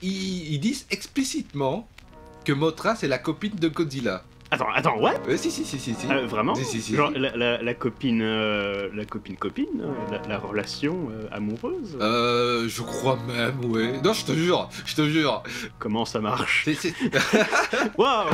ils disent explicitement que Mothra, c'est la copine de Godzilla. Attends, ouais. Si. Vraiment Si. Genre la copine, la relation amoureuse. Je crois même, ouais. Non, je te jure. Comment ça marche? C'est... Waouh.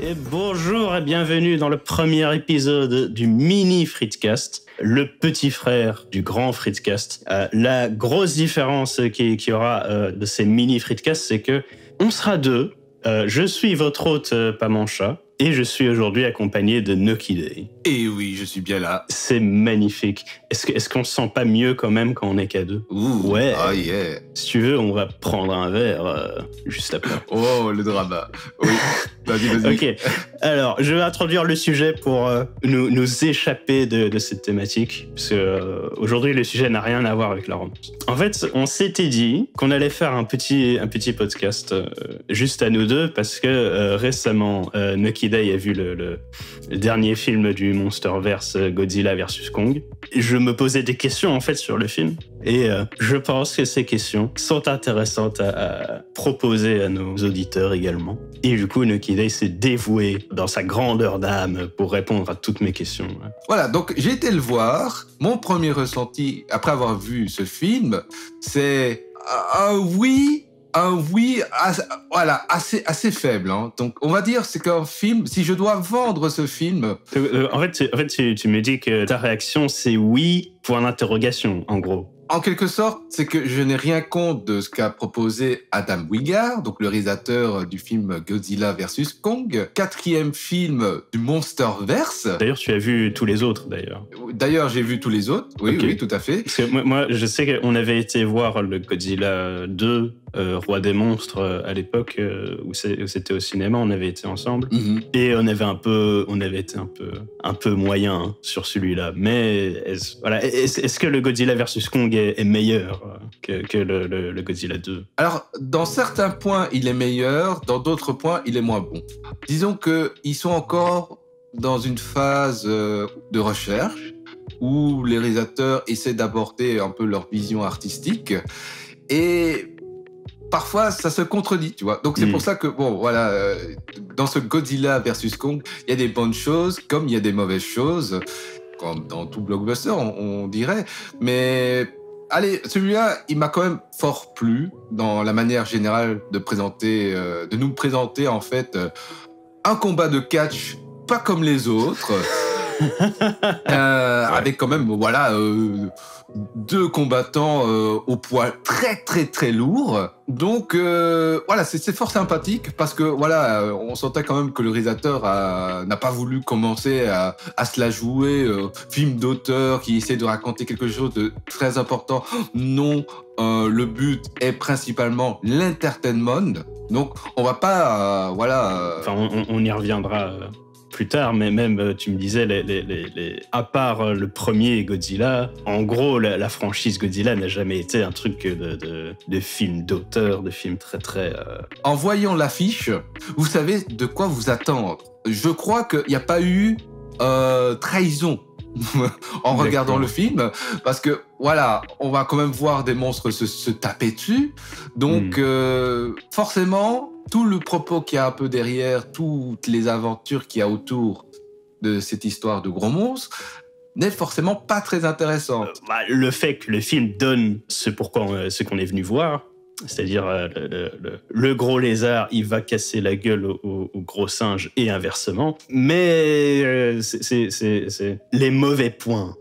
Et bonjour et bienvenue dans le premier épisode du mini Fritzcast, le petit frère du grand Fritzcast. La grosse différence qu'il y aura de ces mini Fritzcasts, c'est que on sera deux. Je suis votre hôte Pamancha et je suis aujourd'hui accompagné de Nucky Day. Et oui, je suis bien là. C'est magnifique. Est-ce qu'on se sent pas mieux quand même quand on est qu'à deux? Ouh, ouais. Ah yeah. Si tu veux, on va prendre un verre juste après. Oh, le drama. Oui, vas-y. Ok, alors je vais introduire le sujet pour nous échapper de cette thématique, parce que aujourd'hui le sujet n'a rien à voir avec la romance. En fait, on s'était dit qu'on allait faire un petit podcast juste à nous deux, parce que récemment, Nucky Day a vu le dernier film du Monsterverse, Godzilla vs Kong. Je me posais des questions en fait sur le film, et je pense que ces questions sont intéressantes à proposer à nos auditeurs également. Et du coup, Nucky Day s'est dévoué dans sa grandeur d'âme pour répondre à toutes mes questions. Voilà, donc j'ai été le voir. Mon premier ressenti, après avoir vu ce film, c'est un oui, assez faible. Hein. Donc, on va dire, c'est qu'un film, si je dois vendre ce film... En fait, tu me dis que ta réaction, c'est oui, point d'interrogation, en gros. En quelque sorte, c'est que je n'ai rien contre de ce qu'a proposé Adam Wingard, donc le réalisateur du film Godzilla vs Kong, 4e film du Monsterverse. D'ailleurs, tu as vu tous les auautres, d'ailleurs. D'ailleurs, j'ai vu tous les autres, oui, tout à fait. Parce que moi, je sais qu'on avait été voir le Godzilla 2, Roi des monstres, à l'époque où c'était au cinéma, on avait été ensemble. Mm-hmm. Et on avait été un peu moyen sur celui-là. Mais est-ce que le Godzilla vs Kong est meilleur que le Godzilla 2? Alors, dans certains points, il est meilleur, dans d'autres points, il est moins bon. Disons qu'ils sont encore dans une phase de recherche où les réalisateurs essaient d'aborder un peu leur vision artistique et parfois ça se contredit, tu vois. Donc c'est pour ça que, dans ce Godzilla vs Kong, il y a des bonnes choses comme il y a des mauvaises choses, comme dans tout blockbuster, on dirait, mais... Allez, celui-là, il m'a quand même fort plu dans la manière générale de nous présenter en fait un combat de catch pas comme les autres, avec quand même deux combattants au poids très très très lourd. Donc c'est fort sympathique parce que on sentait quand même que le réalisateur n'a pas voulu commencer à se la jouer film d'auteur qui essaie de raconter quelque chose de très important. Non, le but est principalement l'entertainment. Donc on va pas on y reviendra plus tard, mais même tu me disais à part le premier Godzilla, en gros la franchise Godzilla n'a jamais été un truc de film d'auteur, de film très très... En voyant l'affiche, vous savez de quoi vous attendre. Je crois qu'il n'y a pas eu trahison en regardant le film, parce que on va quand même voir des monstres se taper dessus, donc forcément tout le propos qu'il y a un peu derrière, toutes les aventures qu'il y a autour de cette histoire de gros monstres n'est forcément pas très intéressante. Le fait que le film donne ce qu'on est venu voir, c'est-à-dire le gros lézard, il va casser la gueule au gros singe et inversement. Mais c'est les mauvais points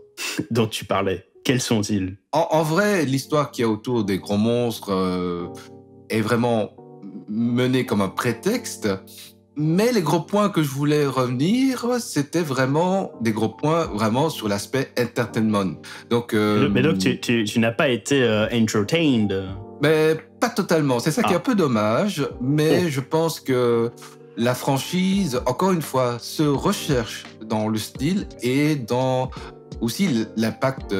dont tu parlais. Quels sont-ils? En vrai, l'histoire qu'il y a autour des gros monstres est vraiment menée comme un prétexte. Mais les gros points que je voulais revenir, c'était vraiment des gros points vraiment sur l'aspect entertainment. Donc, mais donc tu n'as pas été entertained? Mais pas totalement. C'est ça qui est un peu dommage. Mais je pense que la franchise, encore une fois, se recherche dans le style et dans aussi l'impact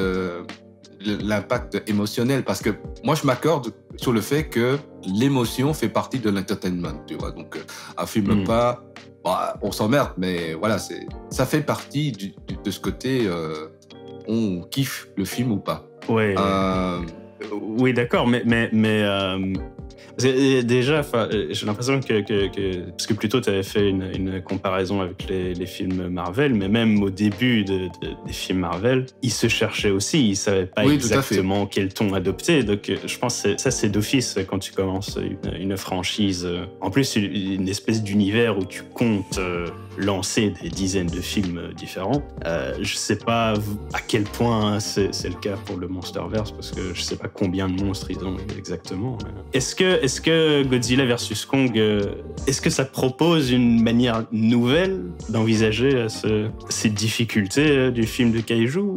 l'impact émotionnel, parce que moi, je m'accorde sur le fait que l'émotion fait partie de l'entertainment, tu vois. Donc, un film pas... Bah, on s'emmerde, mais voilà, ça fait partie de ce côté, on kiffe le film ou pas. Ouais. Oui, d'accord, mais déjà, j'ai l'impression que parce que plutôt tu avais fait une comparaison avec les films Marvel, mais même au début des films Marvel, ils se cherchaient aussi, ils savaient pas exactement quel ton adopter. Donc, je pense que ça c'est d'office quand tu commences une franchise. En plus, une espèce d'univers où tu comptes lancer des dizaines de films différents. Je sais pas à quel point c'est le cas pour le Monsterverse, parce que je sais pas combien de monstres ils ont exactement. Est-ce que Godzilla vs Kong, est-ce que ça propose une manière nouvelle d'envisager ces difficultés du film de Kaiju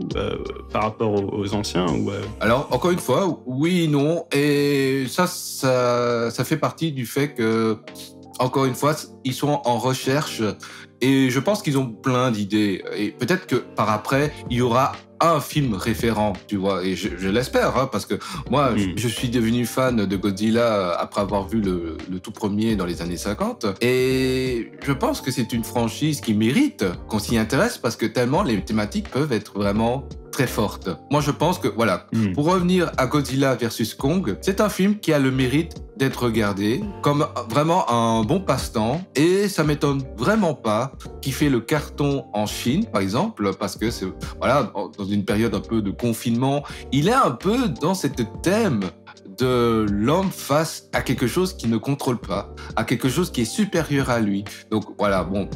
par rapport aux anciens ou Alors, encore une fois, oui et non. Et ça fait partie du fait que, encore une fois, ils sont en recherche et je pense qu'ils ont plein d'idées. Et peut-être que par après, il y aura un film référent, tu vois, et je l'espère, hein, parce que moi, je suis devenu fan de Godzilla après avoir vu le tout premier dans les années 50, et je pense que c'est une franchise qui mérite qu'on s'y intéresse, parce que tellement les thématiques peuvent être vraiment très fortes. Moi, je pense que, voilà, pour revenir à Godzilla vs Kong, c'est un film qui a le mérite d'être regardé comme vraiment un bon passe-temps, et ça m'étonne vraiment pas qu'il fait le carton en Chine, par exemple, parce que c'est, voilà, dans une période un peu de confinement, il est un peu dans ce thème de l'homme face à quelque chose qu'il ne contrôle pas, à quelque chose qui est supérieur à lui. Donc voilà, bon.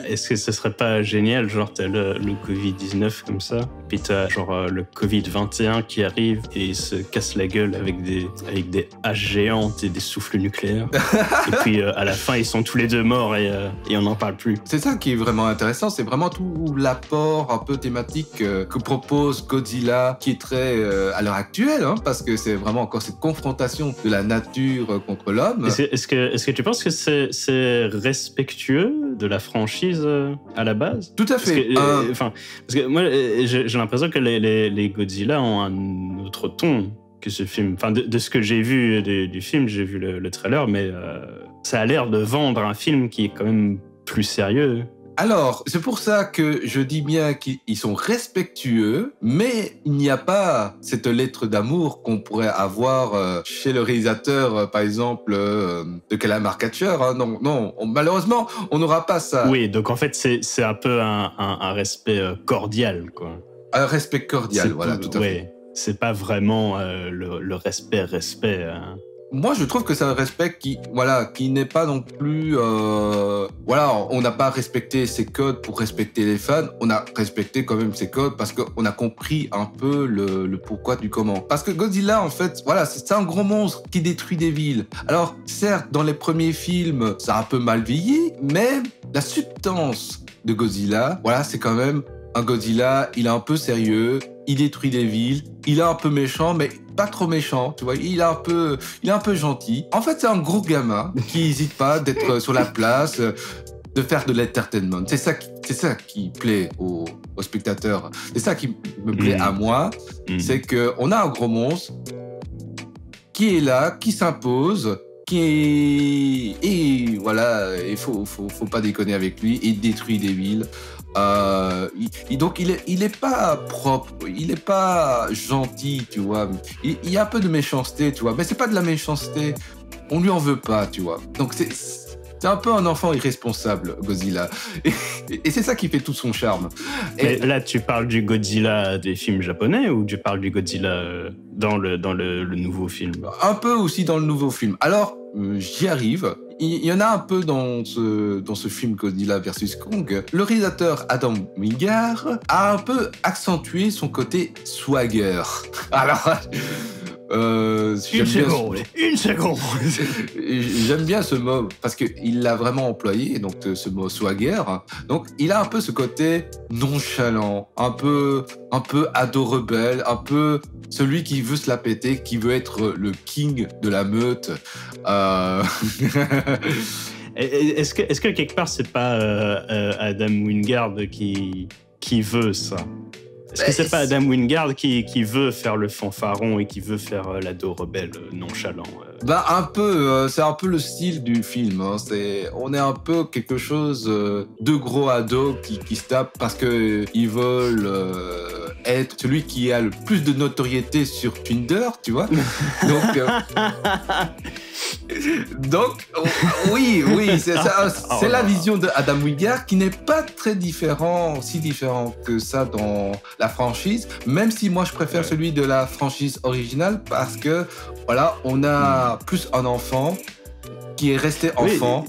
Est-ce que ce serait pas génial, genre t'as le Covid-19 comme ça, puis t'as genre le Covid-21 qui arrive et il se casse la gueule avec des haches géantes et des souffles nucléaires. Et puis à la fin, ils sont tous les deux morts et on n'en parle plus. C'est ça qui est vraiment intéressant, c'est vraiment tout l'apport un peu thématique que propose Godzilla, qui est très à l'heure actuelle, hein, parce que c'est vraiment encore cette confrontation de la nature contre l'homme. Est-ce que tu penses que c'est respectueux de la franchise à la base? Tout à fait. Parce que moi, j'ai l'impression que les Godzilla ont un autre ton que ce film. Enfin, de ce que j'ai vu du film, j'ai vu le trailer, mais ça a l'air de vendre un film qui est quand même plus sérieux. Alors, c'est pour ça que je dis bien qu'ils sont respectueux, mais il n'y a pas cette lettre d'amour qu'on pourrait avoir chez le réalisateur, par exemple, de Calamar Catcher. Hein. Non, malheureusement, on n'aura pas ça. Oui, donc en fait, c'est un peu un respect cordial, quoi. Un respect cordial, voilà, tout à fait. C'est pas vraiment le respect. Hein. Moi, je trouve que c'est un respect qui n'est pas non plus... on n'a pas respecté ses codes pour respecter les fans. On a respecté quand même ses codes parce qu'on a compris un peu le pourquoi du comment. Parce que Godzilla, en fait, voilà, c'est un gros monstre qui détruit des villes. Alors, certes, dans les premiers films, ça a un peu mal vieilli, mais la substance de Godzilla, voilà, c'est quand même un Godzilla, il est un peu sérieux, il détruit des villes, il est un peu méchant, mais pas trop méchant, tu vois, il est un peu gentil. En fait, c'est un gros gamin qui n'hésite pas d'être sur la place, de faire de l'entertainment. C'est ça qui plaît aux spectateurs. C'est ça qui me plaît à moi, c'est qu'on a un gros monstre qui est là, qui s'impose, et voilà, il faut pas déconner avec lui, il détruit des villes. Donc il est pas propre, il est pas gentil, tu vois. Il y a un peu de méchanceté, tu vois, mais c'est pas de la méchanceté. On lui en veut pas, tu vois. Donc c'est un peu un enfant irresponsable, Godzilla. Et c'est ça qui fait tout son charme. Mais là, tu parles du Godzilla des films japonais ou tu parles du Godzilla dans le nouveau film? Un peu aussi dans le nouveau film. Alors, j'y arrive. Il y en a un peu dans ce film Godzilla vs Kong. Le réalisateur Adam Wingard a un peu accentué son côté swagger. Alors... Une seconde. J'aime bien ce mot parce qu'il l'a vraiment employé, donc ce mot swagger. Donc il a un peu ce côté nonchalant, un peu ado rebelle, un peu celui qui veut se la péter, qui veut être le king de la meute. Est-ce que quelque part c'est pas Adam Wingard qui veut ça? Est-ce que c'est pas Adam Wingard qui veut faire le fanfaron et qui veut faire l'ado rebelle nonchalant Bah un peu, c'est un peu le style du film. Hein. On est un peu quelque chose de gros ados qui se tapent parce que ils veulent être celui qui a le plus de notoriété sur Tinder, tu vois. Donc oui, c'est ça. C'est la vision d'Adam Wingard qui n'est pas très si différent que ça dans la franchise. Même si moi je préfère celui de la franchise originale parce que voilà, on a plus un enfant qui est resté enfant.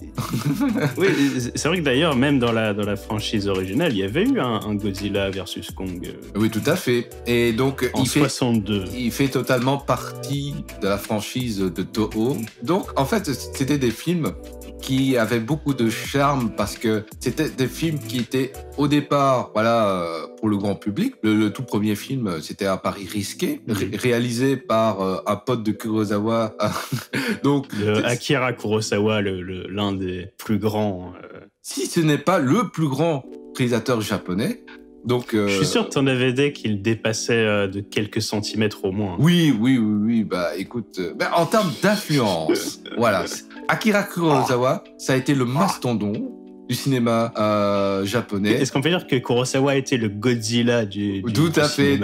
Oui, c'est vrai que d'ailleurs, même dans la franchise originale, il y avait eu un Godzilla versus Kong. Oui, tout à fait. Et donc, en 62. Il fait totalement partie de la franchise de Toho. Donc, en fait, c'était des films qui avaient beaucoup de charme parce que c'était des films qui étaient au départ, pour le grand public. Le tout premier film, c'était Un pari risqué, réalisé par un pote de Kurosawa. Donc, Akira Kurosawa, l'un des plus grands. Si ce n'est pas le plus grand réalisateur japonais. Donc, je suis sûr que tu en avais dit qu'il dépassait de quelques centimètres au moins. Oui. Bah, écoute, en termes d'influence, voilà. Akira Kurosawa, ça a été le mastodonte du cinéma japonais. Est-ce qu'on peut dire que Kurosawa a été le Godzilla du tout à fait.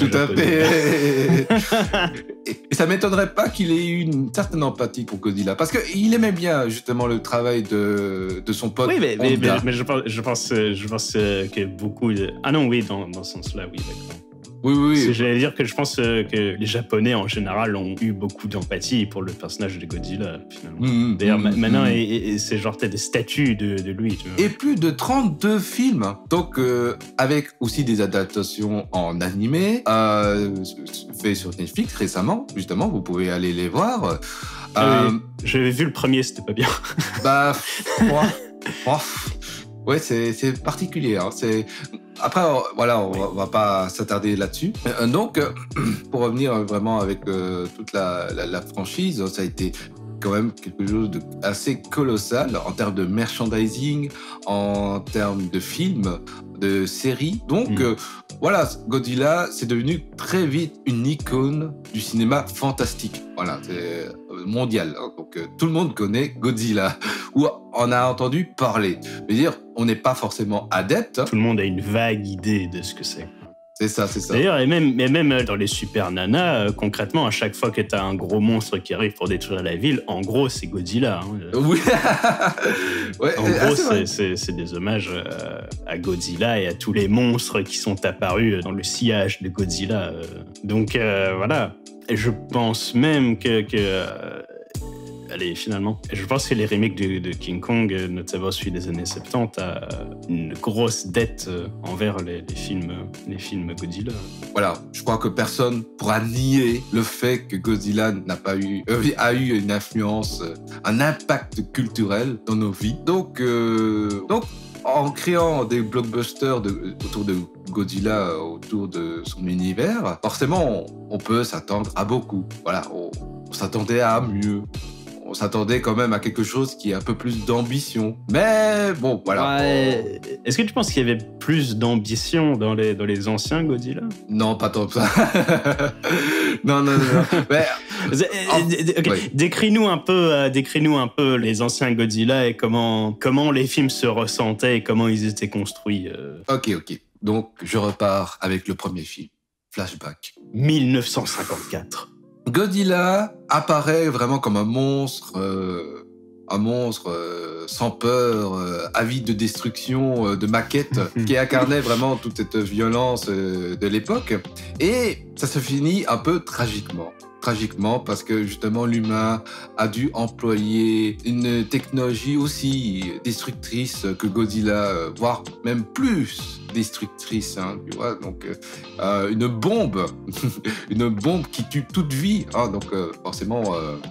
Et ça m'étonnerait pas qu'il ait eu une certaine empathie pour Godzilla, parce qu'il aimait bien justement le travail de son pote. Oui, mais je pense que beaucoup... Ah non, oui, dans ce sens-là, oui, d'accord. Oui. J'allais dire que je pense que les Japonais, en général, ont eu beaucoup d'empathie pour le personnage de Godzilla, finalement. D'ailleurs, maintenant, c'est genre, t'as des statues de lui. Tu vois. Et plus de 32 films. Donc, avec aussi des adaptations en animé, fait sur Netflix récemment, justement, vous pouvez aller les voir. J'avais vu le premier, c'était pas bien. Ouais, c'est particulier. Hein. Après, voilà, on va pas s'attarder là-dessus. Donc, pour revenir vraiment avec toute la franchise, ça a été quand même quelque chose d'assez colossal en termes de merchandising, en termes de films, de séries. Donc, voilà, Godzilla, c'est devenu très vite une icône du cinéma fantastique. Voilà, c'est mondial. Hein. Donc, tout le monde connaît Godzilla, ou en a entendu parler. Je veux dire, on n'est pas forcément adepte. Tout le monde a une vague idée de ce que c'est. C'est ça. D'ailleurs, et même dans les Super Nanas, concrètement, à chaque fois que t'as un gros monstre qui arrive pour détruire la ville, en gros, c'est Godzilla. Hein. Oui. Ouais, en gros, c'est des hommages à Godzilla et à tous les monstres qui sont apparus dans le sillage de Godzilla. Donc, voilà. Et je pense même que allez, finalement. Je pense que les remakes de King Kong, notamment celui des années 70, a une grosse dette envers les films Godzilla. Voilà, je crois que personne pourra nier le fait que Godzilla a eu une influence, un impact culturel dans nos vies. Donc en créant des blockbusters autour de Godzilla, autour de son univers, forcément, on peut s'attendre à beaucoup. Voilà, on s'attendait à mieux. On s'attendait quand même à quelque chose qui ait un peu plus d'ambition. Mais bon, voilà. Ouais. Est-ce que tu penses qu'il y avait plus d'ambition dans les anciens Godzilla ? Non, pas tant que ça. Non. Mais, okay. Oui. Décris-nous un peu les anciens Godzilla et comment les films se ressentaient et comment ils étaient construits. Ok. Donc, je repars avec le premier film, Flashback. 1954. Godzilla apparaît vraiment comme un monstre sans peur, avide de destruction, de maquette, qui incarnait vraiment toute cette violence de l'époque. Et ça se finit un peu tragiquement parce que justement l'humain a dû employer une technologie aussi destructrice que Godzilla, voire même plus destructrice, hein, tu vois, donc une bombe qui tue toute vie, hein, donc forcément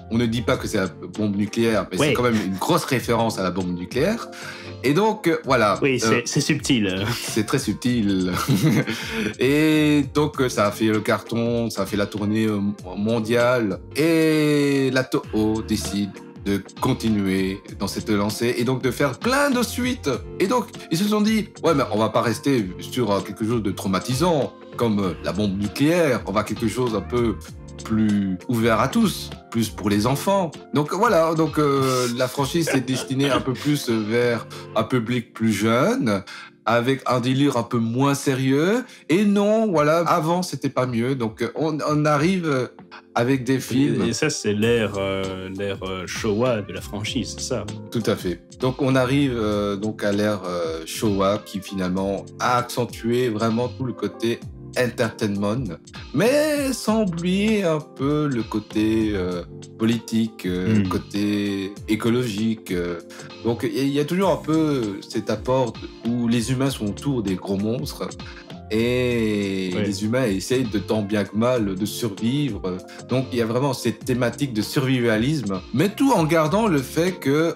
on ne dit pas que c'est la bombe nucléaire, mais c'est quand même une grosse référence à la bombe nucléaire. Et donc voilà. Oui, c'est subtil. C'est très subtil. Et donc ça a fait le carton, ça a fait la tournée mondiale. Et la Toho décide de continuer dans cette lancée et donc de faire plein de suites. Et donc, ils se sont dit, ouais, mais on va pas rester sur quelque chose de traumatisant, comme la bombe nucléaire. On va quelque chose un peu plus ouvert à tous, plus pour les enfants. Donc voilà, la franchise s'est destinée un peu plus vers un public plus jeune, avec un délire un peu moins sérieux. Et non, voilà, avant, c'était pas mieux. Donc, on arrive avec des films... Et ça, c'est l'ère Showa de la franchise, c'est ça? Tout à fait. Donc, on arrive donc à l'ère Showa, qui finalement a accentué vraiment tout le côté entertainment, mais sans oublier un peu le côté politique, côté écologique. Donc il y a toujours un peu cet apport où les humains sont autour des gros monstres et les humains essayent de tant bien que mal de survivre. Donc il y a vraiment cette thématique de survivalisme, mais tout en gardant le fait que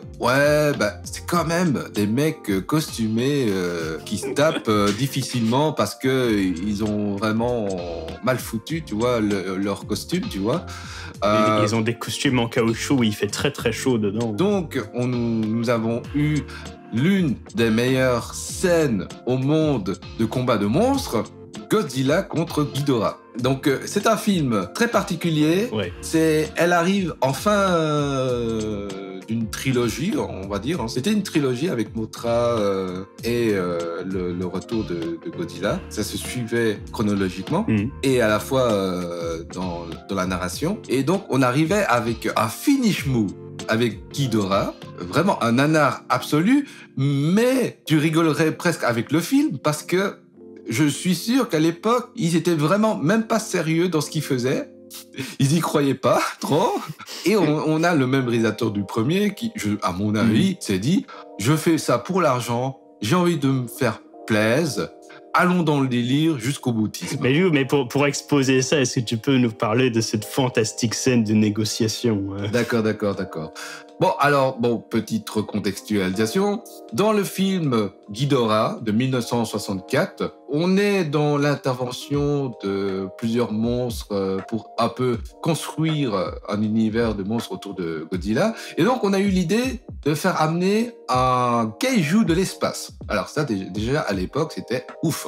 c'est quand même des mecs costumés qui se tapent difficilement parce que ils ont vraiment mal foutu, tu vois, leur costume, tu vois. Ils ont des costumes en caoutchouc où il fait très très chaud dedans. Donc nous avons eu l'une des meilleures scènes au monde de combat de monstres, Godzilla contre Ghidorah. Donc c'est un film très particulier. Ouais. Elle arrive en fin d'une trilogie, on va dire. C'était une trilogie avec Mothra et le retour de Godzilla. Ça se suivait chronologiquement et à la fois dans la narration. Et donc on arrivait avec un finish move avec Ghidorah, vraiment un nanar absolu, mais tu rigolerais presque avec le film parce que je suis sûr qu'à l'époque, ils étaient vraiment même pas sérieux dans ce qu'ils faisaient. Ils y croyaient pas trop. Et on a le même réalisateur du premier qui, à mon avis, s'est dit, je fais ça pour l'argent, j'ai envie de me faire plaisir. Allons dans le délire jusqu'au boutisme. Mais pour exposer ça, est-ce que tu peux nous parler de cette fantastique scène de négociation? D'accord. Bon, petite recontextualisation. Dans le film Ghidorah de 1964, on est dans l'intervention de plusieurs monstres pour un peu construire un univers de monstres autour de Godzilla. Et donc, on a eu l'idée de faire amener un kaiju de l'espace. Alors ça, déjà, à l'époque, c'était ouf.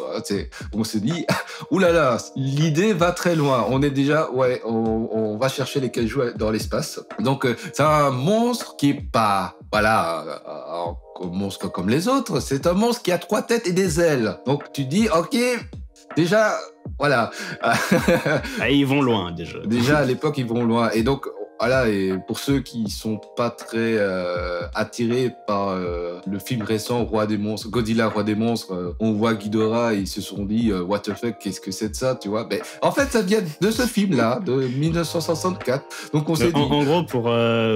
On se dit, oulala, l'idée va très loin. On est déjà, on va chercher les kaijus dans l'espace. Donc, c'est un monstre qui est pas, un monstre comme les autres. C'est un monstre qui a 3 têtes et des ailes. Donc, tu dis, ok, déjà, voilà. Ils vont loin, déjà. Déjà, à l'époque, ils vont loin. Et donc, voilà, et pour ceux qui sont pas très attirés par le film récent Roi des monstres, Godzilla Roi des monstres, on voit Ghidorah et ils se sont dit what the fuck, qu'est-ce que c'est de ça, tu vois. Mais en fait, ça vient de ce film-là, de 1964. Donc on s'est dit. En gros, pour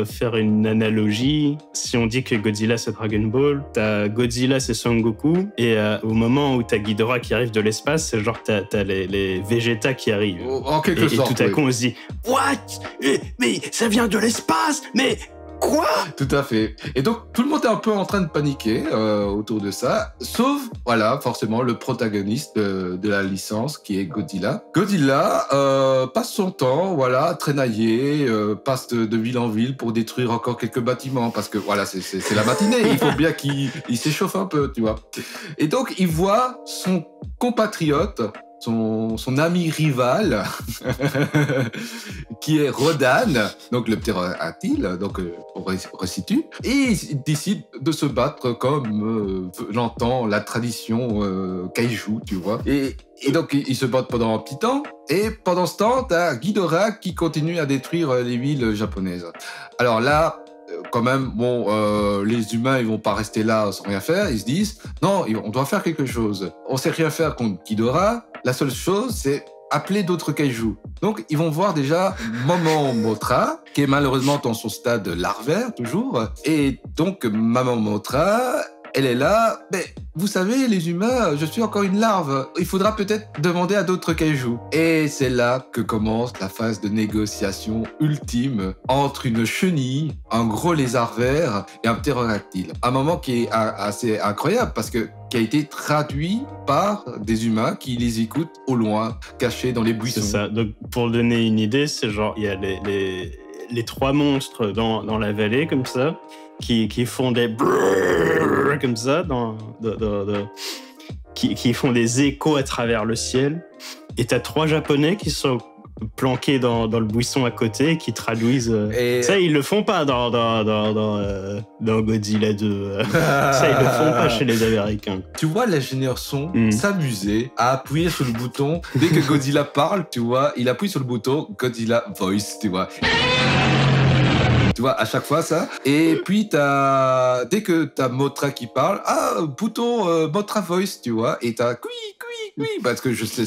faire une analogie, si on dit que Godzilla c'est Dragon Ball, t'as Godzilla c'est Son Goku, et au moment où t'as Ghidorah qui arrive de l'espace, c'est genre t'as les Vegeta qui arrivent. En quelque sorte. Et tout à coup on se dit what? Mais ça vient de l'espace, mais quoi? Tout à fait. Et donc, tout le monde est un peu en train de paniquer autour de ça, sauf, forcément, le protagoniste de la licence, qui est Godzilla. Godzilla passe son temps, à traînailler, passe de ville en ville pour détruire encore quelques bâtiments, parce que, c'est la matinée, il faut bien qu'il s'échauffe un peu, tu vois. Et donc, il voit son compatriote, son ami rival, qui est Rodan, donc le ptérodactyle, donc on resitue, et il décide de se battre comme l'entend la tradition kaiju, tu vois. Et donc, ils se battent pendant un petit temps, et pendant ce temps, t'as Ghidorah qui continue à détruire les villes japonaises. Alors là, quand même, les humains, ils vont pas rester là sans rien faire. Ils se disent, non, on doit faire quelque chose. On sait rien faire contre Ghidorah. La seule chose, c'est appeler d'autres kaijus. Donc, ils vont voir déjà Maman Mothra, qui est malheureusement dans son stade larvaire, toujours. Et donc, Maman Mothra, elle est là. Mais vous savez, les humains, je suis encore une larve. Il faudra peut-être demander à d'autres kaijus. Et c'est là que commence la phase de négociation ultime entre une chenille, un gros lézard vert et un ptérodactyle. Un moment qui est assez incroyable parce que qui a été traduit par des humains qui les écoutent au loin, cachés dans les buissons. C'est ça. Donc, pour donner une idée, c'est genre, il y a les trois monstres dans la vallée, comme ça, qui font des brrrr, comme ça, qui font des échos à travers le ciel. Et t'as trois Japonais qui sont planqués dans le buisson à côté, qui traduisent. Ça, ils le font pas dans Godzilla 2. Ça, ils le font pas chez les Américains. Tu vois l'ingénieur son s'amuser à appuyer sur le bouton. Dès que Godzilla parle, tu vois, il appuie sur le bouton Godzilla Voice, tu vois. Tu vois, à chaque fois, ça. Et puis, dès que t'as Mothra qui parle, bouton Mothra Voice, tu vois. Et t'as oui, parce que je sais,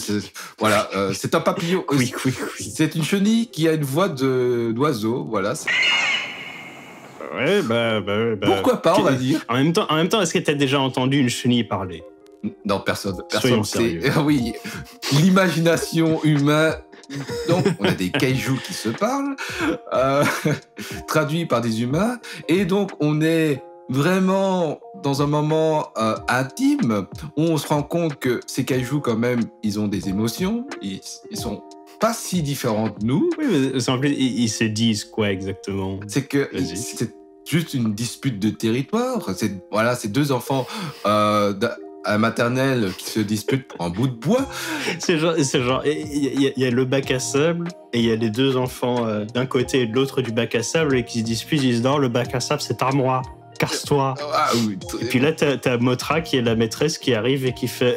voilà, c'est un papillon. Oui. C'est une chenille qui a une voix d'oiseau, voilà. Ouais, bah. Pourquoi pas, on va dire. En même temps, est-ce que t'as déjà entendu une chenille parler? Non, personne. Soyons sérieux. Oui, l'imagination humaine. Donc, on a des kaijus qui se parlent, traduits par des humains, et donc on est vraiment dans un moment intime où on se rend compte que ces kaijus, quand même, ils ont des émotions, ils sont pas si différents de nous. Oui, mais en plus, ils se disent quoi exactement? C'est que c'est juste une dispute de territoire. C'est deux enfants à maternelle qui se disputent pour un bout de bois. C'est genre, il y a le bac à sable et il y a les deux enfants d'un côté et de l'autre du bac à sable et qui se disputent. Ils disent non, le bac à sable c'est à moi, casse-toi. Oui. Et puis là t'as Mothra qui est la maîtresse qui arrive et qui fait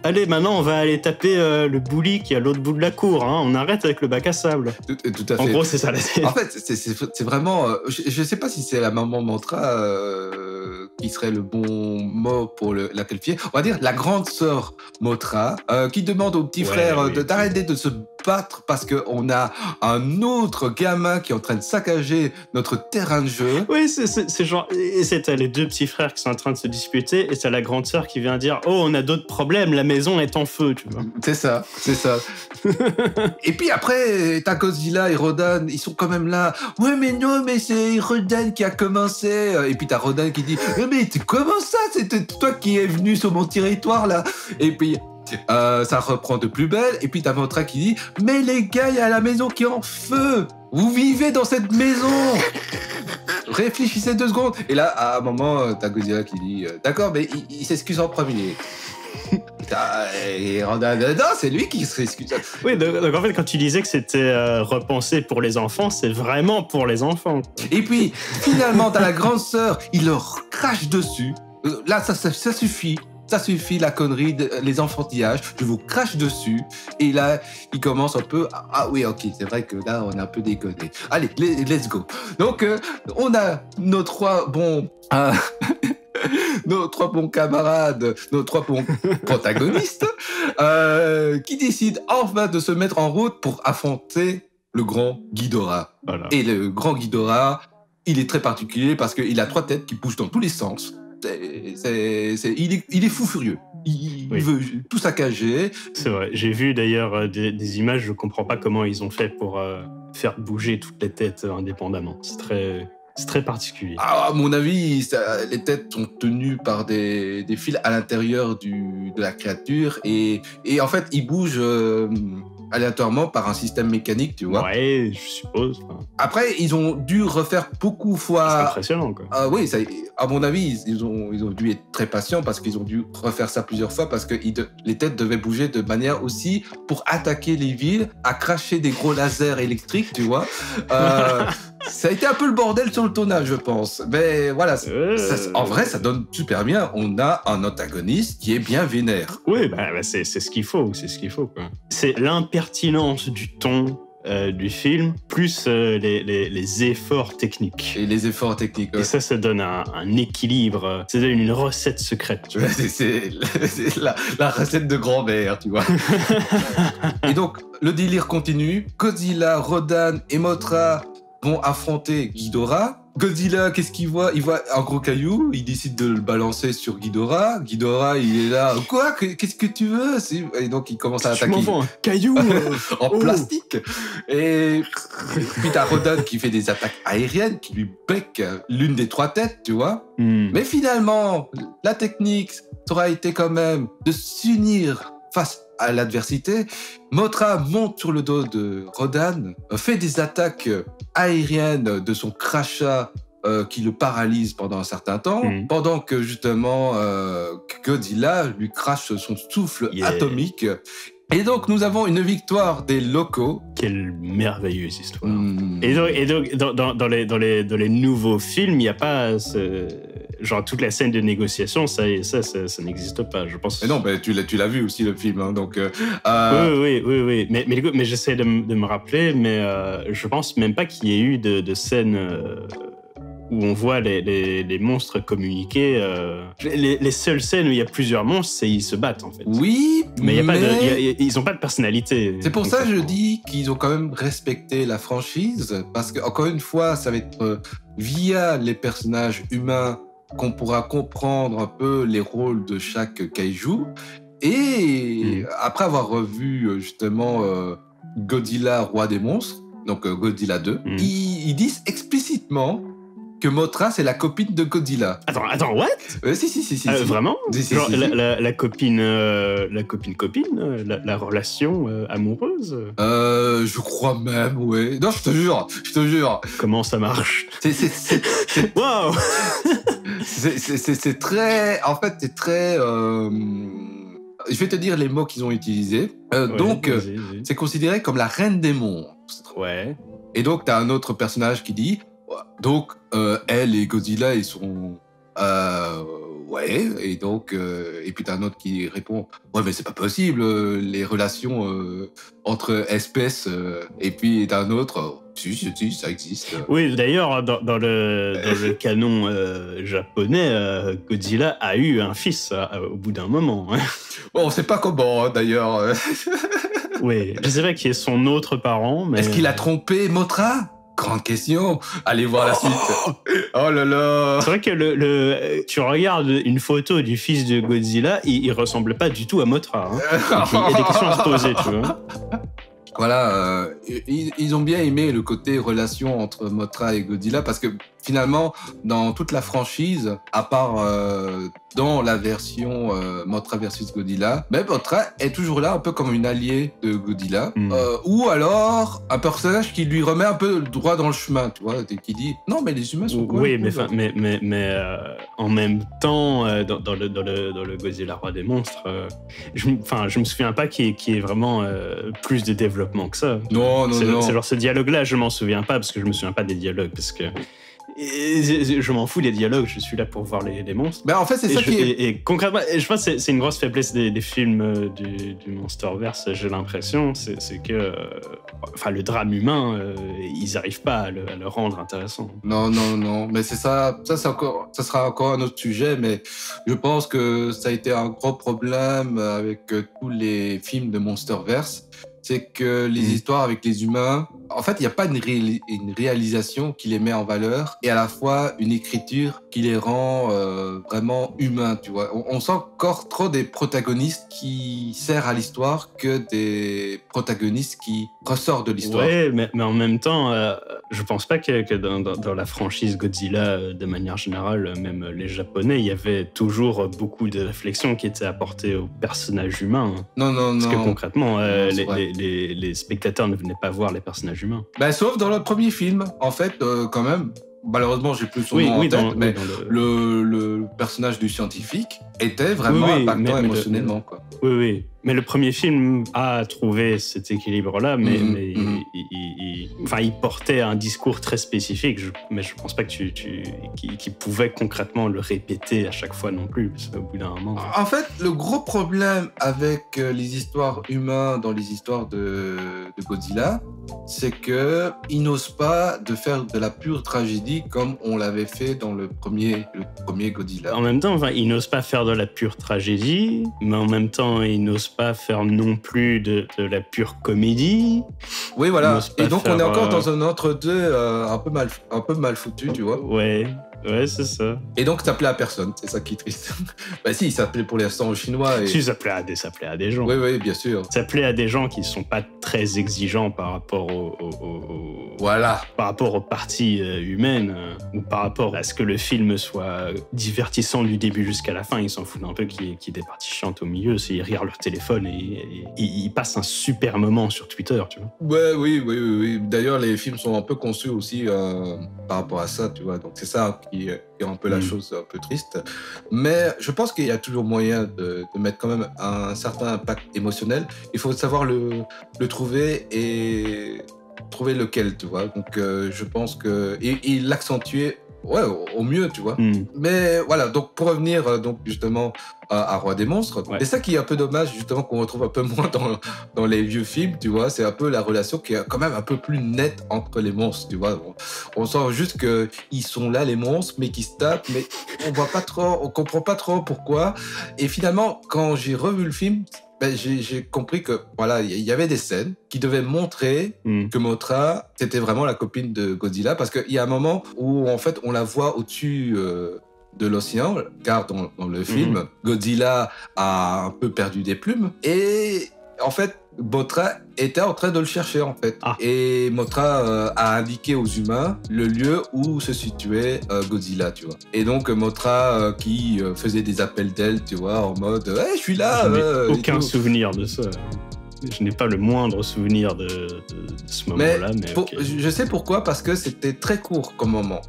allez, maintenant on va aller taper le bully qui est à l'autre bout de la cour, hein. On arrête avec le bac à sable. Tout à fait. En gros, c'est ça la scène. En fait, c'est vraiment. Je sais pas si c'est la maman Mothra qui serait le bon mot pour la qualifier. On va dire la grande sœur Mothra qui demande au petit frère d'arrêter de se battre parce qu'on a un autre gamin qui est en train de saccager notre terrain de jeu. Oui, c'est genre. Et t'as les deux petits frères qui sont en train de se disputer et t'as la grande sœur qui vient dire oh, on a d'autres problèmes, la maison est en feu, tu vois. C'est ça. Et puis après, t'as Godzilla et Rodan, ils sont quand même là. Ouais, mais non, mais c'est Rodan qui a commencé. Et puis t'as Rodan qui dit mais comment ça? C'était toi qui es venu sur mon territoire là. Et puis ça reprend de plus belle. Et puis t'as Mothra qui dit mais les gars, il y a la maison qui est en feu. Vous vivez dans cette maison. Réfléchissez 2 secondes. Et là, à un moment, t'as Godzilla qui dit d'accord, mais il s'excuse en premier. Et Rodan, non, c'est lui qui se excuse. Oui, donc en fait, quand tu disais que c'était repensé pour les enfants, c'est vraiment pour les enfants. Et puis, finalement, t'as la grande sœur, il leur crache dessus. Là, ça suffit. Ça suffit, la connerie, les enfantillages. Je vous crache dessus. Et là, il commence un peu... Ah oui, ok, c'est vrai que là, on a un peu déconné. Allez, let's go. Donc, on a nos 3 bons... nos 3 bons camarades, nos 3 bons protagonistes, qui décident enfin de se mettre en route pour affronter le grand Ghidorah. Voilà. Et le grand Ghidorah, il est très particulier parce qu'il a 3 têtes qui bougent dans tous les sens. Il est fou furieux. Il veut tout saccager. C'est vrai. J'ai vu d'ailleurs des images. Je comprends pas comment ils ont fait pour faire bouger toutes les têtes indépendamment. C'est très particulier. À mon avis, les têtes sont tenues par des fils à l'intérieur de la créature et en fait, ils bougent aléatoirement par un système mécanique, tu vois. Ouais, je suppose. Après, ils ont dû refaire beaucoup fois. C'est impressionnant, quoi. Oui, à mon avis, ils ont dû être très patients parce qu'ils ont dû refaire ça plusieurs fois parce que les têtes devaient bouger de manière aussi pour attaquer les villes, à cracher des gros lasers électriques, tu vois. Ça a été un peu le bordel sur le tournage, je pense. Mais voilà, en vrai, ça donne super bien. On a un antagoniste qui est bien vénère. Oui, c'est ce qu'il faut. C'est ce qu'il faut, quoi. C'est l'impertinence du ton du film, plus les efforts techniques. Et les efforts techniques, ouais. Et ça donne un équilibre. Ça donne une recette secrète, tu vois. C'est la recette de grand-mère, tu vois. Et donc, le délire continue. Godzilla, Rodan et Mothra vont affronter Ghidorah. Godzilla, qu'est-ce qu'il voit? Il voit un gros caillou, il décide de le balancer sur Ghidorah. Ghidorah, il est là, quoi? Qu'est-ce que tu veux? Et donc, il commence à attaquer. Tu m'envoies un caillou en plastique. Et puis, t'as Rodan qui fait des attaques aériennes, qui lui bec l'une des 3 têtes, tu vois. Mais finalement, la technique, ça aura été quand même de s'unir face à l'adversité, Mothra monte sur le dos de Rodan, fait des attaques aériennes de son crachat qui le paralyse pendant un certain temps, pendant que justement Godzilla lui crache son souffle atomique. Et donc, nous avons une victoire des locaux. Quelle merveilleuse histoire. Et donc dans les nouveaux films, il n'y a pas genre toute la scène de négociation, ça n'existe pas, je pense. Mais non, tu l'as vu aussi, le film. Hein, donc, Oui. Mais j'essaie de me rappeler, mais je pense même pas qu'il y ait eu de scène... où on voit les monstres communiquer. Les seules scènes où il y a plusieurs monstres, c'est ils se battent, en fait. Oui, mais ils n'ont pas de personnalité. C'est pour ça que je dis qu'ils ont quand même respecté la franchise, parce que encore une fois, ça va être via les personnages humains qu'on pourra comprendre un peu les rôles de chaque kaiju. Et après avoir revu justement Godzilla, roi des monstres, donc Godzilla 2, ils disent explicitement que Mothra, c'est la copine de Godzilla. Attends, what? Si. Vraiment? Si. La copine, la relation amoureuse? Je crois même, ouais. Non, je te jure. Comment ça marche? Wow! c'est très... En fait, c'est très... Je vais te dire les mots qu'ils ont utilisés. Donc, vas-y. C'est considéré comme la reine des monstres. Ouais. Et donc, t'as un autre personnage qui dit... Donc, elle et Godzilla, ils sont... ouais, et donc... et puis t'as un autre qui répond... Ouais, mais c'est pas possible, les relations entre espèces. Et puis t'as un autre... Si, ça existe. Oui, d'ailleurs, dans le canon japonais, Godzilla a eu un fils au bout d'un moment. Hein. Bon, on sait pas comment, d'ailleurs. Oui, je sais pas qui est son autre parent, mais... Est-ce qu'il a trompé Mothra ? Grande question. Allez voir la suite. Oh là là. C'est vrai que tu regardes une photo du fils de Godzilla, il ressemble pas du tout à Mothra. Hein. Il y a des questions à se poser, tu vois. Voilà, ils ont bien aimé le côté relation entre Mothra et Godzilla parce que finalement, dans toute la franchise, à part dans la version Mothra versus Godzilla, mais Mothra est toujours là un peu comme une alliée de Godzilla, ou alors un personnage qui lui remet un peu le droit dans le chemin, tu vois, qui dit non mais les humains sont quoi? Oui, mais en même temps, dans le Godzilla roi des monstres, je me souviens pas qu'il y ait vraiment plus de développement que ça. Non. C'est genre ce dialogue-là, je m'en souviens pas parce que je me souviens pas des dialogues parce que je m'en fous des dialogues, je suis là pour voir les monstres. Ben en fait, c'est ça qui est... Et concrètement, je pense que c'est une grosse faiblesse des films du Monsterverse, j'ai l'impression, c'est que le drame humain, ils arrivent pas à le rendre intéressant. Non, mais c'est ça sera encore un autre sujet, mais je pense que ça a été un gros problème avec tous les films de Monsterverse. C'est que les histoires avec les humains, en fait, il n'y a pas une réalisation qui les met en valeur et à la fois une écriture qui les rend vraiment humains, tu vois. On sent encore trop des protagonistes qui servent à l'histoire que des protagonistes qui ressortent de l'histoire. Ouais, mais en même temps, je pense pas que dans la franchise Godzilla, de manière générale, même les Japonais, il y avait toujours beaucoup de réflexions qui étaient apportées aux personnages humains. Non. Parce que concrètement, les spectateurs ne venaient pas voir les personnages humains. Ben, sauf dans le premier film, en fait, quand même. Malheureusement, j'ai plus son nom en tête, mais le personnage du scientifique était vraiment impactant émotionnellement. Quoi. Oui. Mais le premier film a trouvé cet équilibre-là, mais il portait un discours très spécifique, mais je pense pas que qu'il pouvait concrètement le répéter à chaque fois non plus, parce qu'au bout d'un moment... En fait, le gros problème avec les histoires humaines dans les histoires de Godzilla, c'est qu'ils n'osent pas de faire de la pure tragédie comme on l'avait fait dans le premier Godzilla. En même temps, ils n'osent pas faire de la pure tragédie, mais en même temps, ils n'osent pas faire non plus de la pure comédie. Oui, voilà. Et donc, on est encore dans un entre-deux un peu mal foutu, tu vois. Ouais. Ouais, c'est ça. Et donc, ça plaît à personne, c'est ça qui est triste. Bah si, ça plaît pour l'instant aux Chinois. Et... Si, ça plaît à des gens. Oui, oui, bien sûr. Ça plaît à des gens qui sont pas très exigeants par rapport Voilà. par rapport aux parties humaines ou par rapport à ce que le film soit divertissant du début jusqu'à la fin. Ils s'en foutent un peu qu'il y ait des parties chiantes au milieu. Ils regardent leur téléphone et ils passent un super moment sur Twitter, tu vois. Ouais, oui. D'ailleurs, les films sont un peu conçus aussi par rapport à ça, tu vois. Donc, c'est ça qui est un peu la chose un peu triste. Mais je pense qu'il y a toujours moyen de mettre quand même un certain impact émotionnel. Il faut savoir le trouver et trouver lequel, tu vois. Donc, je pense que... Et l'accentuer au mieux, tu vois. Mais voilà, donc pour revenir donc justement à Roi des monstres, c'est ça qui est un peu dommage, justement, qu'on retrouve un peu moins dans les vieux films, tu vois. C'est un peu la relation qui est quand même un peu plus nette entre les monstres, tu vois. On sent juste qu'ils sont là, les monstres, mais qu'ils se tapent, mais on voit pas trop, on comprend pas trop pourquoi. Et finalement, quand j'ai revu le film, j'ai compris que voilà, il y avait des scènes qui devaient montrer que Mothra c'était vraiment la copine de Godzilla, parce qu'il y a un moment où en fait on la voit au-dessus de l'océan, car dans le film Godzilla a un peu perdu des plumes et en fait Mothra était en train de le chercher en fait. Et Mothra a indiqué aux humains le lieu où se situait Godzilla, tu vois. Et donc Mothra qui faisait des appels d'aile, tu vois, en mode hey, je suis là. Je n'ai aucun souvenir de ça. Je n'ai pas le moindre souvenir de ce moment-là. Mais okay. Je sais pourquoi, parce que c'était très court comme moment.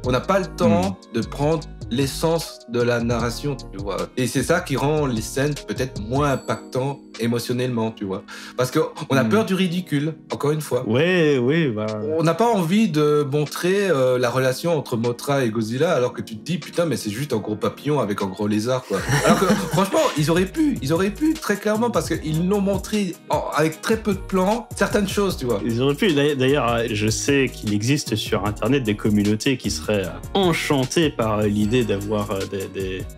On n'a pas le temps de prendre l'essence de la narration, tu vois. Et c'est ça qui rend les scènes peut-être moins impactantes émotionnellement, tu vois. Parce qu'on a peur du ridicule, encore une fois. Oui. Bah... On n'a pas envie de montrer la relation entre Mothra et Godzilla, alors que tu te dis, putain, mais c'est juste un gros papillon avec un gros lézard, quoi. Alors que, franchement, ils auraient pu, très clairement, parce qu'ils l'ont montré avec très peu de plans, certaines choses, tu vois. Ils auraient pu. D'ailleurs, je sais qu'il existe sur Internet des communautés qui seraient enchantées par l'idée d'avoir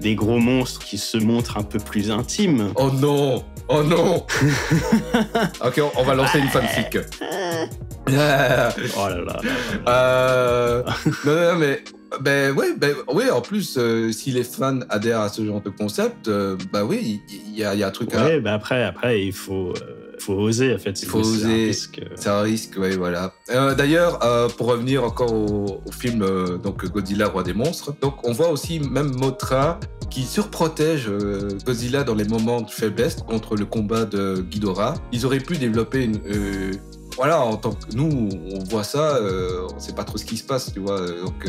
des gros monstres qui se montrent un peu plus intimes. Oh non. Ok, on va lancer une fanfic. Oh là là. Non, mais oui, en plus, si les fans adhèrent à ce genre de concept, oui, il y a un truc à... Oui, après, il faut oser, en fait. Il faut oser. C'est un risque, oui, voilà. D'ailleurs, pour revenir encore au film donc Godzilla, Roi des monstres, donc on voit aussi même Mothra qui surprotège Godzilla dans les moments de faiblesse contre le combat de Ghidorah. Ils auraient pu développer une... voilà, en tant que nous, on voit ça, on sait pas trop ce qui se passe, tu vois. Donc,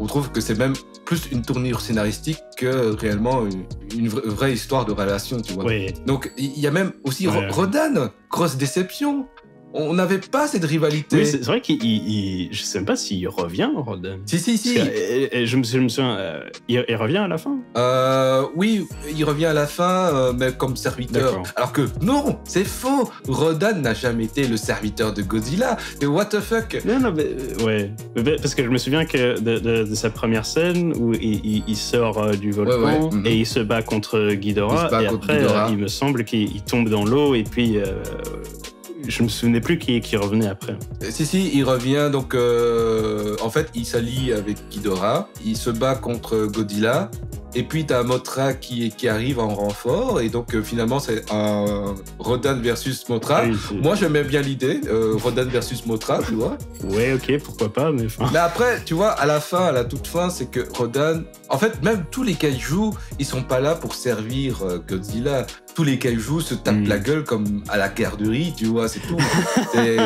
on trouve que c'est même plus une tournure scénaristique que réellement une vraie histoire de relation, tu vois. Oui. Donc, il y a même aussi Rodan, grosse déception. On n'avait pas cette rivalité. Oui, c'est vrai qu'il... Je sais même pas s'il revient, Rodan. Si. Et je me souviens, il revient à la fin. Oui, il revient à la fin, mais comme serviteur. D'accord. Alors que non, c'est faux. Rodan n'a jamais été le serviteur de Godzilla. Mais what the fuck? Non, mais ouais. Parce que je me souviens que de sa première scène où il sort du volcan et il se bat contre Ghidorah. Et après, il me semble qu'il tombe dans l'eau et puis... je me souvenais plus qui revenait après. Si, il revient. Donc, en fait, il s'allie avec Ghidorah. Il se bat contre Godzilla. Et puis, t'as Mothra qui arrive en renfort. Et donc, finalement, c'est un Rodan versus Mothra. Oui, moi, j'aimais bien l'idée. Rodan versus Mothra, tu vois. Ouais, ok, pourquoi pas. Mais après, tu vois, à la toute fin, c'est que Rodan... En fait, même tous les kaijus, ils sont pas là pour servir Godzilla. Tous les kaijus se tapent la gueule comme à la garderie, tu vois, c'est tout.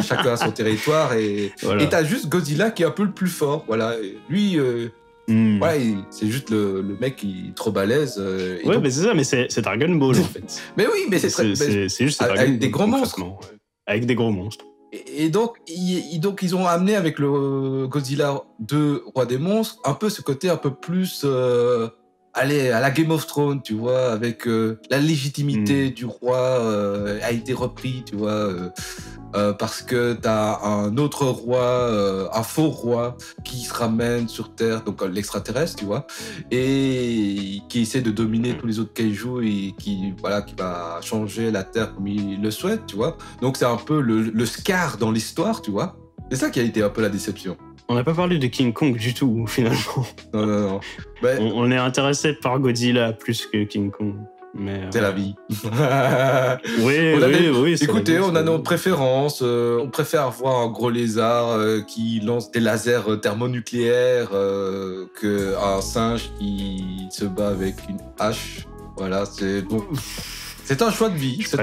Chacun a son territoire. Et t'as juste Godzilla qui est un peu le plus fort. Voilà. Et lui... c'est juste le mec qui est trop balèze. Ouais, mais c'est ça, mais c'est Dragon Ball en fait. Mais oui, mais c'est juste Dragon Ball. Avec des gros monstres. Avec des gros monstres. Et donc, ils ont amené avec le Godzilla 2, Roi des monstres, un peu ce côté un peu plus... à la Game of Thrones, tu vois, avec la légitimité du roi a été repris, tu vois, parce que t'as un autre roi, un faux roi qui se ramène sur Terre, donc l'extraterrestre, tu vois, et qui essaie de dominer tous les autres kaijus et qui va changer la Terre comme il le souhaite, tu vois. Donc c'est un peu le Scar dans l'histoire, tu vois. C'est ça qui a été un peu la déception. On n'a pas parlé de King Kong du tout, finalement. Non. Mais, On est intéressé par Godzilla plus que King Kong. Mais, c'est la vie. Oui. Écoutez, on a nos préférences. On préfère voir un gros lézard qui lance des lasers thermonucléaires qu'un singe qui se bat avec une hache. Voilà, c'est bon. C'est un choix de vie. Je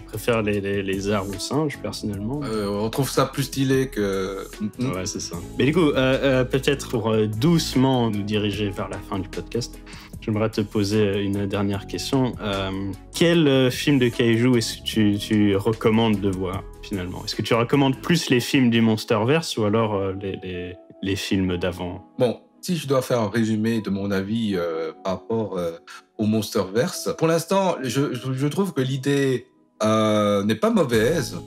préfère les lézards ou singes, personnellement. On trouve ça plus stylé que... Ouais, c'est ça. Mais du coup, peut-être pour doucement nous diriger vers la fin du podcast, j'aimerais te poser une dernière question. Quel film de kaiju est-ce que tu recommandes de voir, finalement? Est-ce que tu recommandes plus les films du Monsterverse ou alors les films d'avant? Bon, si je dois faire un résumé de mon avis par rapport au Monsterverse, pour l'instant, je trouve que l'idée n'est pas mauvaise,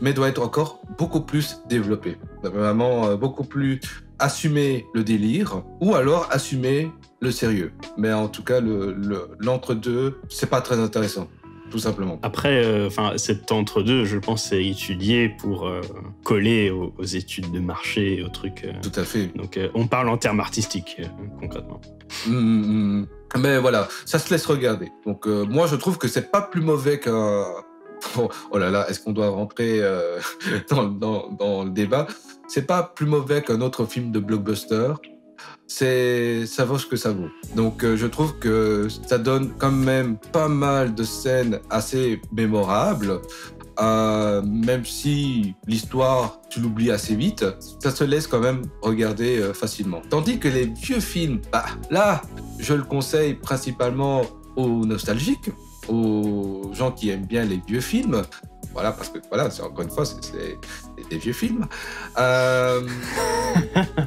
mais doit être encore beaucoup plus développée. Vraiment beaucoup plus assumer le délire ou alors assumer le sérieux. Mais en tout cas, l'entre-deux, c'est pas très intéressant. Tout simplement. Après, cet entre-deux, je pense, c'est étudié pour coller aux études de marché et aux trucs. Tout à fait. Donc, on parle en termes artistiques, concrètement. Mais voilà, ça se laisse regarder. Donc, moi, je trouve que c'est pas plus mauvais qu'un... Oh là là, est-ce qu'on doit rentrer dans le débat? C'est pas plus mauvais qu'un autre film de blockbuster. Ça vaut ce que ça vaut. Donc je trouve que ça donne quand même pas mal de scènes assez mémorables, même si l'histoire, tu l'oublies assez vite, ça se laisse quand même regarder facilement. Tandis que les vieux films, là, je le conseille principalement aux nostalgiques, aux gens qui aiment bien les vieux films. Voilà, parce que voilà, encore une fois, c'est des vieux films.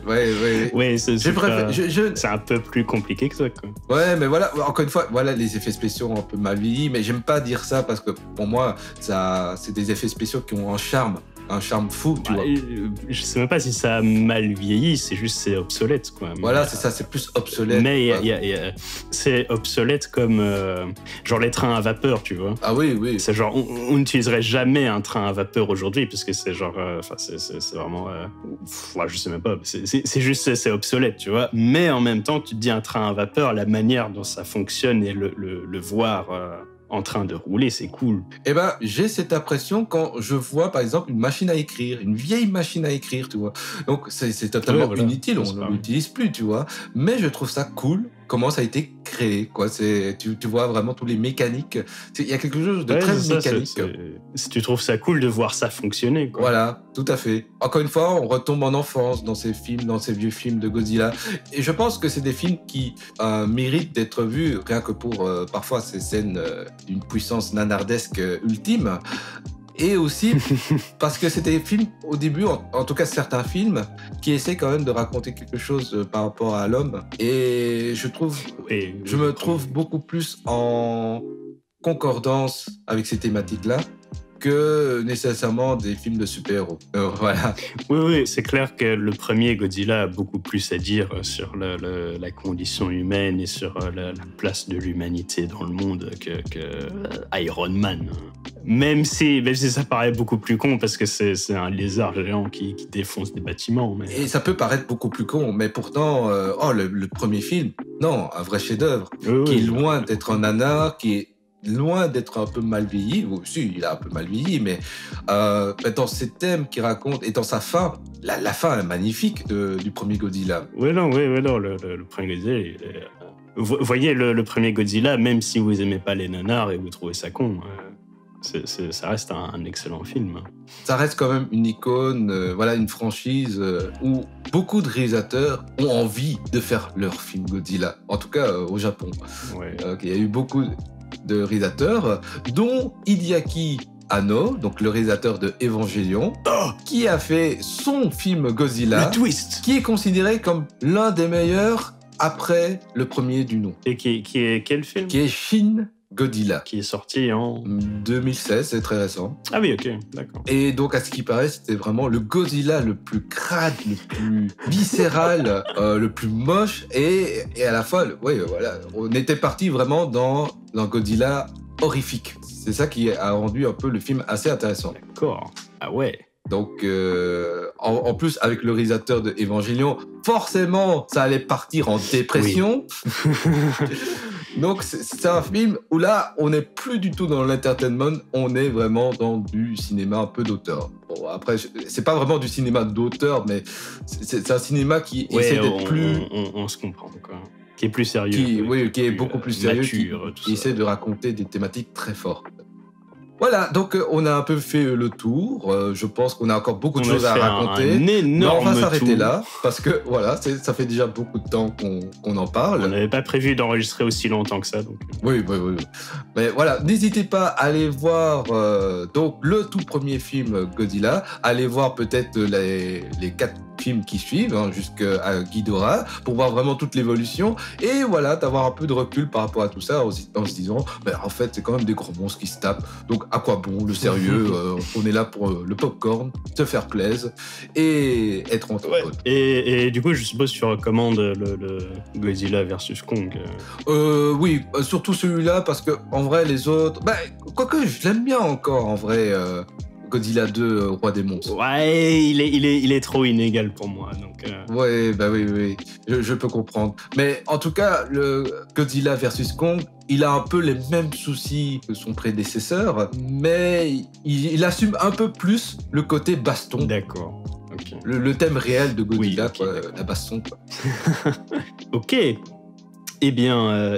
Ouais, c'est un peu plus compliqué que ça, quoi. Ouais, mais voilà, encore une fois, voilà, les effets spéciaux ont un peu mal vieilli, mais j'aime pas dire ça parce que pour moi, c'est des effets spéciaux qui ont un charme fou, tu vois. Je sais même pas si ça a mal vieilli, c'est obsolète, quoi. Voilà, c'est ça, c'est plus obsolète. Mais c'est obsolète comme genre les trains à vapeur, tu vois. Ah oui. C'est genre, on n'utiliserait jamais un train à vapeur aujourd'hui, parce que c'est genre, c'est vraiment, je sais même pas, c'est juste, c'est obsolète, tu vois. Mais en même temps, tu te dis un train à vapeur, la manière dont ça fonctionne et le voir en train de rouler, c'est cool. Eh ben, j'ai cette impression quand je vois, par exemple, une machine à écrire, une vieille machine à écrire, tu vois. Donc, c'est totalement inutile, on ne l'utilise plus, tu vois. Mais je trouve ça cool, comment ça a été créé, quoi. Tu vois vraiment tous les mécaniques. Il y a quelque chose de très mécanique. Tu trouves ça cool de voir ça fonctionner, quoi. Voilà, tout à fait. Encore une fois, on retombe en enfance dans ces films, dans ces vieux films de Godzilla. Et je pense que c'est des films qui méritent d'être vus, rien que pour parfois ces scènes d'une puissance nanardesque ultime. Et aussi parce que c'était des films, au début, en tout cas certains films, qui essaient quand même de raconter quelque chose par rapport à l'homme. Et je me trouve beaucoup plus en concordance avec ces thématiques-là que nécessairement des films de super-héros. Voilà. Oui, c'est clair que le premier Godzilla a beaucoup plus à dire sur la condition humaine et sur la place de l'humanité dans le monde que Iron Man. Même si ça paraît beaucoup plus con parce que c'est un lézard géant qui défonce des bâtiments. Mais... Et ça peut paraître beaucoup plus con, mais pourtant, le premier film, non, un vrai chef-d'œuvre, qui est loin d'être un nanar, qui est loin d'être un peu mal vieilli, ou si, il a un peu mal vieilli, mais dans ses thèmes qu'il raconte et dans sa fin, la fin est magnifique du premier Godzilla. Oui, le premier Godzilla, vous voyez le premier Godzilla, même si vous aimez pas les nanars et vous trouvez ça con, ça reste un excellent film. Ça reste quand même une icône, une franchise où beaucoup de réalisateurs ont envie de faire leur film Godzilla, en tout cas au Japon. Ouais. Il y a eu beaucoup de réalisateurs, dont Hideaki Anno, donc le réalisateur de Evangelion, qui a fait son film Godzilla, le twist, qui est considéré comme l'un des meilleurs après le premier du nom. Et qui est quel film? Qui est Shin Godzilla. Qui est sorti en 2016, c'est très récent. Ah oui, ok, d'accord. Et donc, à ce qui paraît, c'était vraiment le Godzilla le plus crade, le plus viscéral, le plus moche. Et à la fois, on était parti vraiment dans un Godzilla horrifique. C'est ça qui a rendu un peu le film assez intéressant. D'accord. Ah ouais. Donc, en plus, avec le réalisateur de Evangelion, forcément, ça allait partir en dépression. Oui. Donc, c'est un film où là, on n'est plus du tout dans l'entertainment, on est vraiment dans du cinéma un peu d'auteur. Bon, après, c'est pas vraiment du cinéma d'auteur, mais c'est un cinéma qui essaie d'être plus... On se comprend, quoi. Qui est plus sérieux. Qui est beaucoup plus sérieux, qui essaie de raconter des thématiques très fortes. Voilà, donc on a un peu fait le tour. Je pense qu'on a encore beaucoup de choses à raconter. Mais on va s'arrêter là, parce que voilà, ça fait déjà beaucoup de temps qu'on en parle. On n'avait pas prévu d'enregistrer aussi longtemps que ça. Donc... Oui. Mais voilà, n'hésitez pas à aller voir donc, le tout premier film Godzilla. Allez voir peut-être les 4 films qui suivent, jusqu'à Ghidorah, pour voir vraiment toute l'évolution. Et voilà, d'avoir un peu de recul par rapport à tout ça, en se disant, en fait, c'est quand même des gros monstres qui se tapent. Donc, à quoi bon le sérieux? On est là pour le popcorn, se faire plaisir et être entre potes. Et du coup, je suppose que tu recommandes le Godzilla versus Kong. Oui, surtout celui-là, parce que en vrai, les autres... quoique, je l'aime bien encore, en vrai... Godzilla 2, Roi des monstres. Ouais, il est trop inégal pour moi. Donc, Ouais, oui. Je peux comprendre. Mais en tout cas, le Godzilla versus Kong, il a un peu les mêmes soucis que son prédécesseur, mais il assume un peu plus le côté baston. D'accord. Okay. Le thème réel de Godzilla, la baston. Quoi. Ok. Eh bien,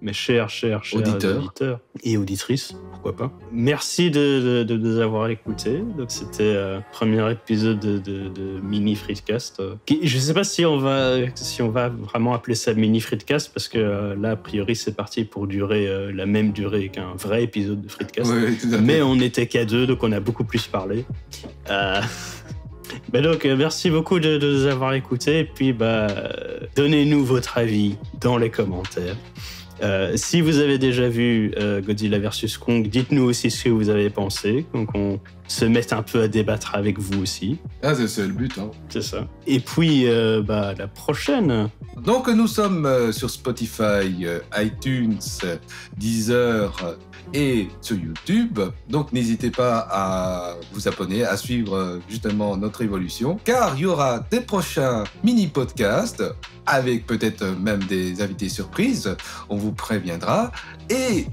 mes chers auditeurs et auditrices, pourquoi pas. Merci de nous avoir écoutés. Donc, c'était le premier épisode de Mini Fritcast. Je ne sais pas si on va vraiment appeler ça Mini Fritcast, parce que là, a priori, c'est parti pour durer la même durée qu'un vrai épisode de Fritcast. Oui, tout à fait. Mais on n'était qu'à 2, donc on a beaucoup plus parlé. Donc, merci beaucoup de nous avoir écoutés. Et puis, donnez-nous votre avis dans les commentaires. Si vous avez déjà vu Godzilla vs Kong, dites-nous aussi ce que vous avez pensé. Donc on se mette un peu à débattre avec vous aussi. Ah, c'est le but. C'est ça. Et puis, la prochaine. Donc nous sommes sur Spotify, iTunes, Deezer et sur YouTube. Donc n'hésitez pas à vous abonner, à suivre justement notre évolution, car il y aura des prochains mini-podcasts avec peut-être même des invités surprises. On vous préviendra. Et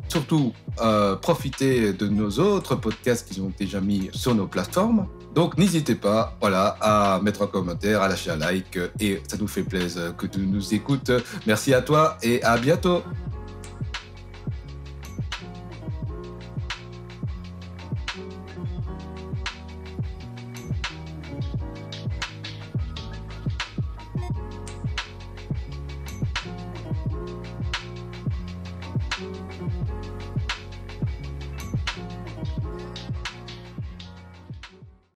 surtout, profitez de nos autres podcasts qui ont déjà mis sur nos plateformes. Donc n'hésitez pas à mettre un commentaire, à lâcher un like, et ça nous fait plaisir que tu nous écoutes. Merci à toi et à bientôt.